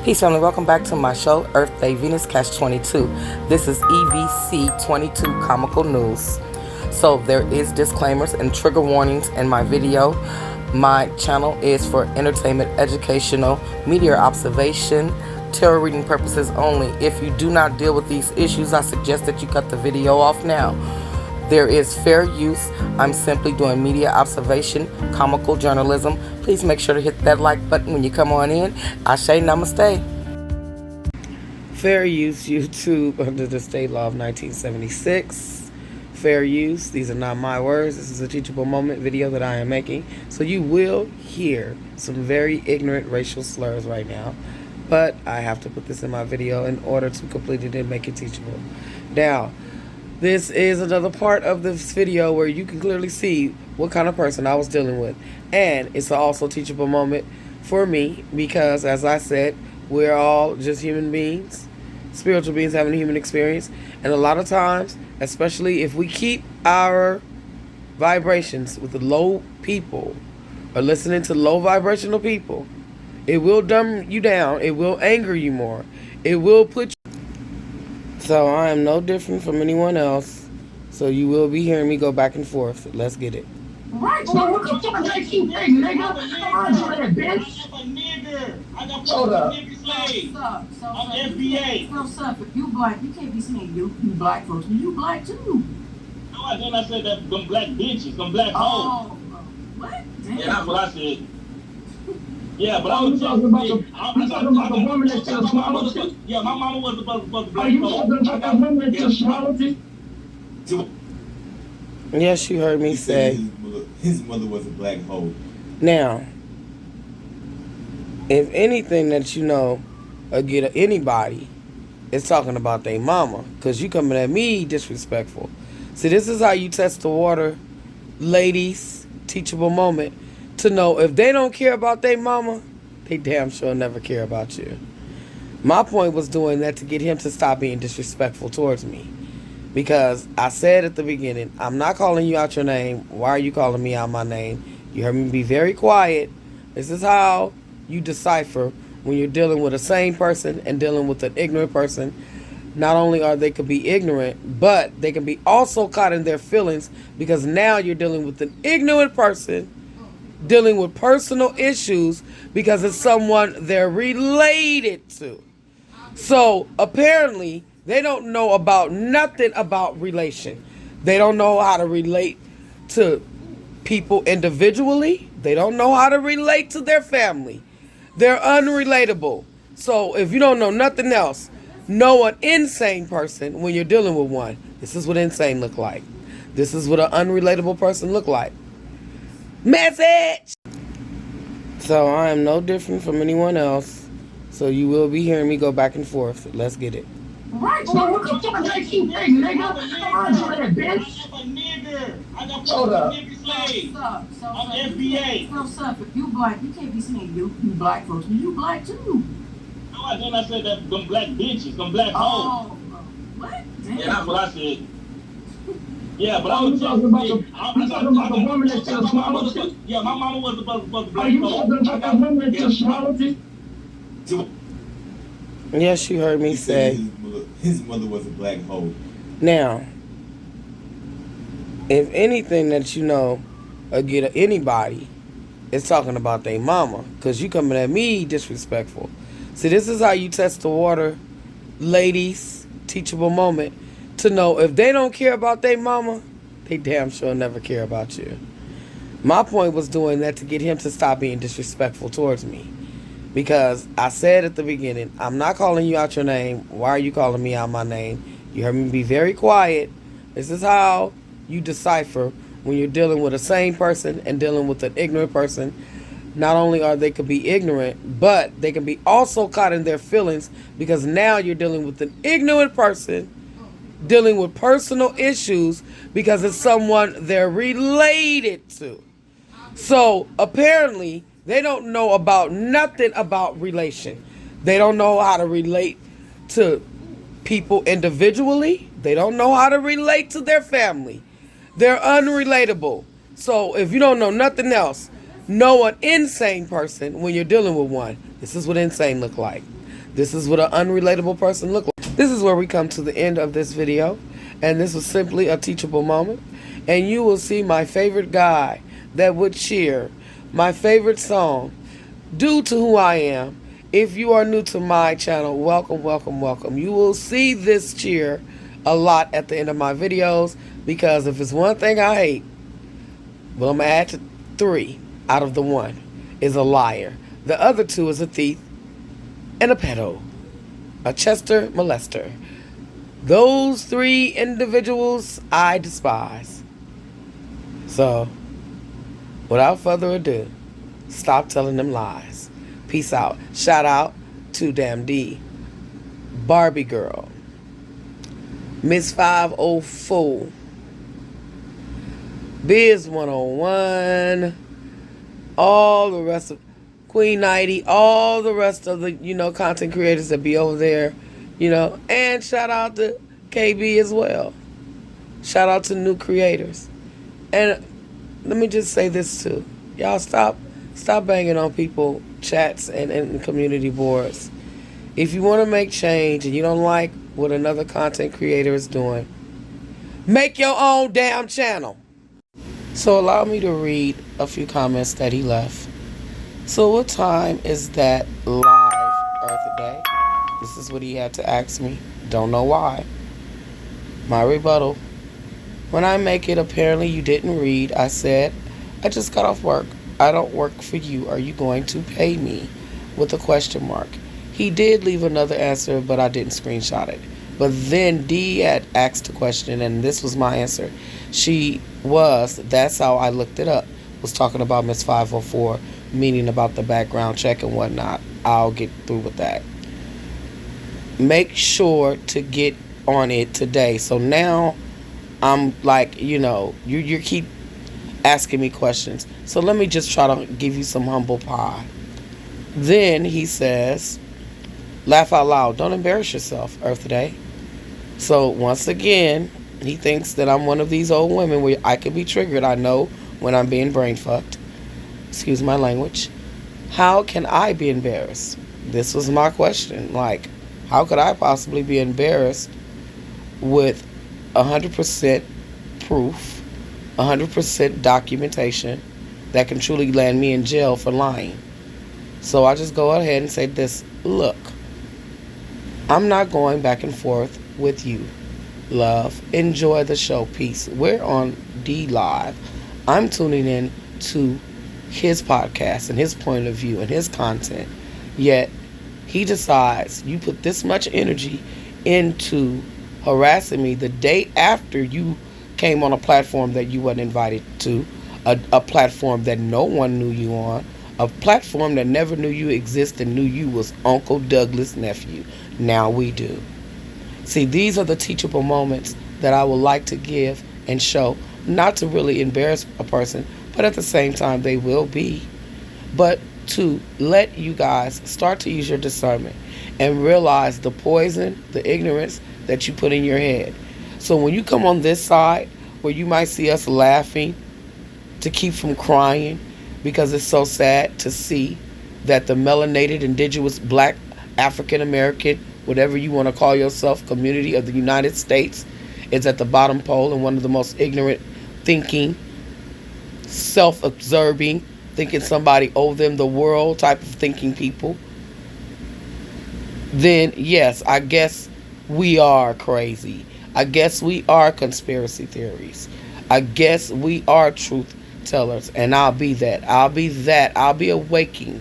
Peace, family. Welcome back to my show, Earth Day Venus Catch 22. This is EVC 22 Comical News. So there is disclaimers and trigger warnings in my video. My channel is for entertainment, educational, media observation, tarot reading purposes only. If you do not deal with these issues, I suggest that you cut the video off now. There is fair use. I'm simply doing media observation, comical journalism. Please make sure to hit that like button when you come on in. Ashe, namaste. Fair use, YouTube, under the state law of 1976. Fair use. These are not my words. This is a teachable moment video that I am making. So you will hear some very ignorant racial slurs right now. But I have to put this in my video in order to complete it and make it teachable. Now, this is another part of this video where you can clearly see what kind of person I was dealing with. And it's also a teachable moment for me because, as I said, we're all just human beings, spiritual beings having a human experience. And a lot of times, especially if we keep our vibrations with the low people or listening to low vibrational people, it will dumb you down. It will anger you more. It will put you. So I am no different from anyone else. So you will be hearing me go back and forth. Let's get it. Right, so what the fuck makes you think, nigga? I'm that bitch. I got Hold up. niggas slave. I'm FBA. No, sir, if you black, you can't be saying you black folks. You black too. No, then I said that them black bitches, them black hoes. Oh, what? Damn. Yeah, that's what I said. Yeah, but I You was talking about the woman that just swallowed you? Yeah, my mama was the Are black you hoe. talking about that woman that just swallowed you? Yes, you heard me say. His mother was a black hole. Now, if anything that you know or get anybody is talking about their mama, because you coming at me disrespectful. See, this is how you test the water, ladies, teachable moment, to know if they don't care about their mama, they damn sure never care about you. My point was doing that to get him to stop being disrespectful towards me. Because I said at the beginning, I'm not calling you out your name. Why are you calling me out my name? You heard me be very quiet. This is how you decipher when you're dealing with a sane person and dealing with an ignorant person. Not only are they could be ignorant, but they can be also caught in their feelings because now you're dealing with an ignorant person dealing with personal issues because it's someone they're related to. So apparently they don't know about nothing about relation. They don't know how to relate to people individually. They don't know how to relate to their family. They're unrelatable. So if you don't know nothing else, know an insane person when you're dealing with one. This is what insane look like. This is what an unrelatable person look like. Message! So I am no different from anyone else. So you will be hearing me go back and forth. Let's get it. Right, so what the fuck makes you think, nigga? I'm that bitch. I got Hold up. niggas slave. Sir, I'm FBA. No, sir, if you black, you can't be saying you black folks. You black too. No, then I said that them black bitches, them black hoes. Oh, what? Yeah, Damn. that's what I said. Yeah, but I You was talking about the woman that just swallowed you? Yeah, my mama was the Are black you hoe. talking about that woman that just swallowed you? Yes, you heard me He said say. his mother was a black hole. Now, if anything that you know or get anybody is talking about their mama, because you coming at me disrespectful. See, this is how you test the water, ladies, teachable moment, to know if they don't care about their mama, they damn sure never care about you. My point was doing that to get him to stop being disrespectful towards me. Because I said at the beginning, I'm not calling you out your name. Why are you calling me out my name? You heard me be very quiet. This is how you decipher when you're dealing with a sane person and dealing with an ignorant person. Not only are they could be ignorant, but they can be also caught in their feelings because now you're dealing with an ignorant person dealing with personal issues because it's someone they're related to. So apparently they don't know about nothing about relation. They don't know how to relate to people individually. They don't know how to relate to their family. They're unrelatable. So if you don't know nothing else, know an insane person when you're dealing with one. This is what insane look like. This is what an unrelatable person looks like. This is where we come to the end of this video. And this was simply a teachable moment. And you will see my favorite guy that would cheer my favorite song due to who I am. If you are new to my channel, welcome, welcome, welcome. You will see this cheer a lot at the end of my videos, because if it's one thing I hate, well, I'm going to add to 3 out of the 1 is a liar. The other 2 is a thief and a pedo, a Chester molester. Those 3 individuals I despise. So, without further ado, stop telling them lies. Peace out. Shout out to Damn D, Barbie Girl, Miss 504, Biz 101, all the rest of Queen 90, all the rest of the, content creators that be over there, and shout out to KB as well. Shout out to new creators. And let me just say this too. Y'all stop banging on people chats and community boards. If you want to make change and you don't like what another content creator is doing, make your own damn channel. So allow me to read a few comments that he left. So what time is that live Earth Day? This is what he had to ask me. Don't know why. My rebuttal. When I make it apparently you didn't read, I said, I just got off work. I don't work for you. Are you going to pay me? With a question mark. He did leave another answer, but I didn't screenshot it. But then D had asked a question, and this was my answer. That's how I looked it up, was talking about Miss 504, meaning about the background check and whatnot. I'll get through with that. Make sure to get on it today. So now I'm like, you keep asking me questions. So let me just try to give you some humble pie. Then he says, laugh out loud. Don't embarrass yourself, Earth Day. So once again, he thinks that I'm one of these old women where I can be triggered. I know when I'm being brain fucked. Excuse my language. How can I be embarrassed? This was my question. Like, how could I possibly be embarrassed with 100% proof, 100% documentation that can truly land me in jail for lying? So I just go ahead and say this. Look, I'm not going back and forth with you. Love. Enjoy the show. Peace. We're on D Live. I'm tuning in to his podcast and his point of view and his content. Yet, he decides you put this much energy into harassing me the day after you came on a platform that you weren't invited to, a platform that no one knew you on, a platform that never knew you existed and knew you was Uncle Douglas' nephew. Now we do. See, these are the teachable moments that I would like to give and show, not to really embarrass a person, but at the same time they will be, but to let you guys start to use your discernment and realize the poison, the ignorance that you put in your head. So when you come on this side where you might see us laughing to keep from crying because it's so sad to see that the melanated, indigenous, black, African American, whatever you want to call yourself, community of the United States is at the bottom pole and one of the most ignorant, thinking, self-observing, thinking somebody owe them the world type of thinking people, then yes, I guess we are crazy. I guess we are conspiracy theories. I guess we are truth tellers, and I'll be that. I'll be awaking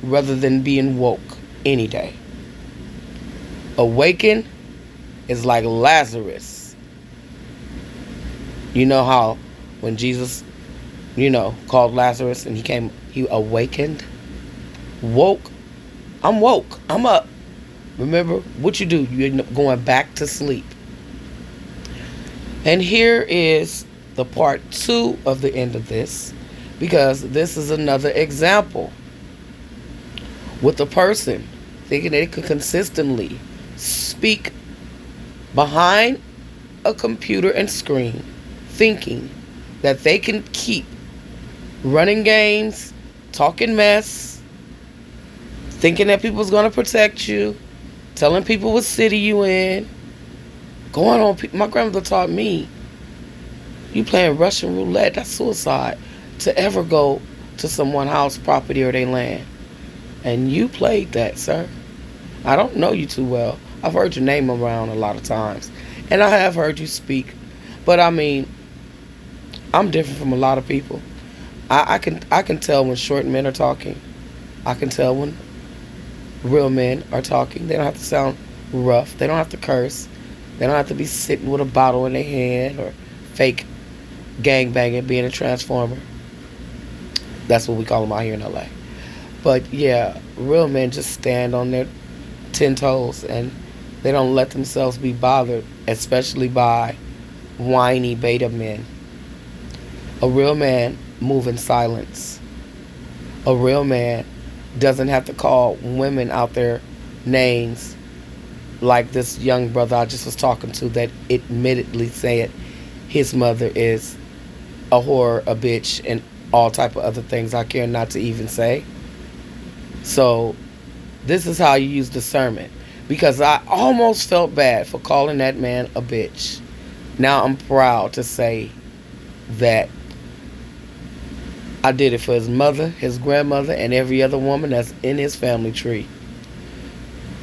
rather than being woke any day. Awaken is like Lazarus. You know how when Jesus, called Lazarus and he awakened? Woke. I'm woke. I'm up. Remember what you do. You end up going back to sleep. And here is the part 2 of the end of this, because this is another example with the person thinking they could consistently speak behind a computer and screen, thinking that they can keep running games, talking mess, thinking that people's gonna protect you, telling people what city you in, going on. My grandmother taught me, you playing Russian roulette, that's suicide. To ever go to someone's house, property, or their land. And you played that, sir. I don't know you too well. I've heard your name around a lot of times. And I have heard you speak. But I mean, I'm different from a lot of people. I can tell when short men are talking. I can tell when real men are talking. They don't have to sound rough. They don't have to curse. They don't have to be sitting with a bottle in their hand or fake gangbanging, being a transformer. That's what we call them out here in LA. But yeah, real men just stand on their 10 toes and they don't let themselves be bothered, especially by whiny beta men. A real man moves in silence. A real man doesn't have to call women out their names like this young brother I just was talking to that admittedly said his mother is a whore, a bitch, and all type of other things I care not to even say. So this is how you use discernment, because I almost felt bad for calling that man a bitch. Now I'm proud to say that I did it for his mother, his grandmother, and every other woman that's in his family tree.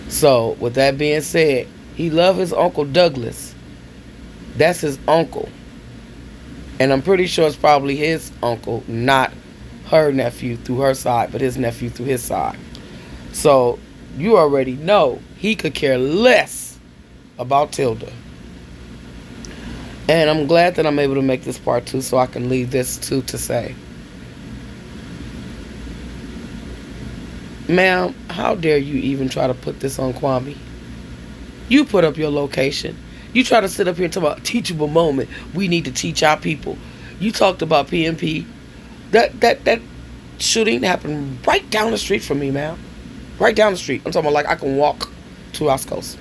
So with that being said, he loved his Uncle Douglas. That's his uncle. And I'm pretty sure it's probably his uncle, not her nephew through her side, but his nephew through his side. So you already know he could care less about Tilda. And I'm glad that I'm able to make this part 2 so I can leave this 2 to say. Ma'am, how dare you even try to put this on Kwame? You put up your location. You try to sit up here and talk about teachable moment. We need to teach our people. You talked about PNP. That shooting happened right down the street from me, ma'am. Right down the street. I'm talking about like I can walk to West Coast.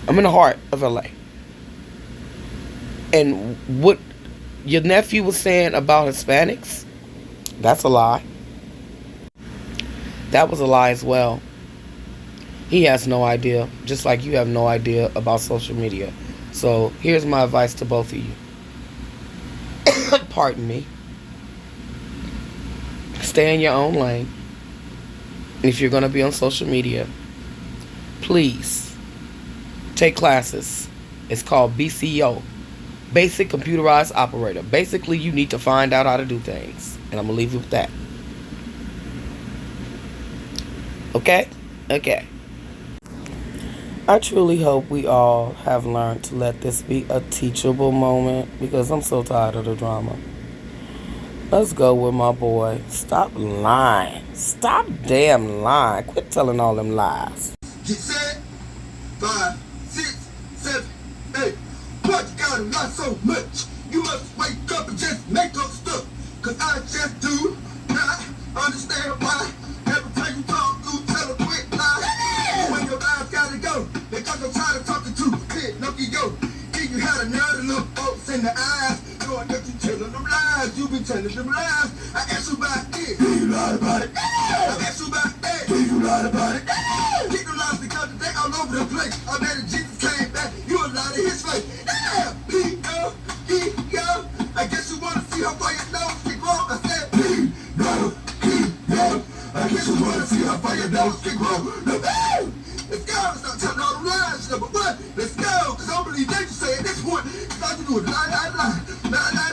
I'm in the heart of LA. And what your nephew was saying about Hispanics, that's a lie. That was a lie as well. He has no idea, just like you have no idea about social media. So here's my advice to both of you. Pardon me. Stay in your own lane. If you're going to be on social media, please take classes. It's called BCO, Basic Computerized Operator. Basically, you need to find out how to do things. And I'm going to leave you with that. Okay? Okay. I truly hope we all have learned to let this be a teachable moment, because I'm so tired of the drama. Let's go with my boy. Stop lying. Stop damn lying. Quit telling all them lies. Get set. 5, 6, 7, 8. But you gotta lie so much. You must wake up and just make up stuff. Cause I just do not understand why. Every time you talk, you tell a quick lie. When your eyes gotta go, because I'm tired of talking to kid, no yo. If you had a nerve to look folks in the eyes, knowing that you telling them lies, you been telling them lies. I asked you about it, do you lie about it? I asked you about it, do you lie about it? Keep the lies because they all over the place. I bet if Jesus came back, you would lie to his face. P-O-E-O. I guess you wanna see how far your nose can grow. I said P-O-E-O. I guess you wanna see how far your nose can grow. Let's go! Let's go! Stop telling all the lies, number one. Let's go! Cause I don't believe that you say at this point. Cause all you do is lie, lie, lie. Lie, lie.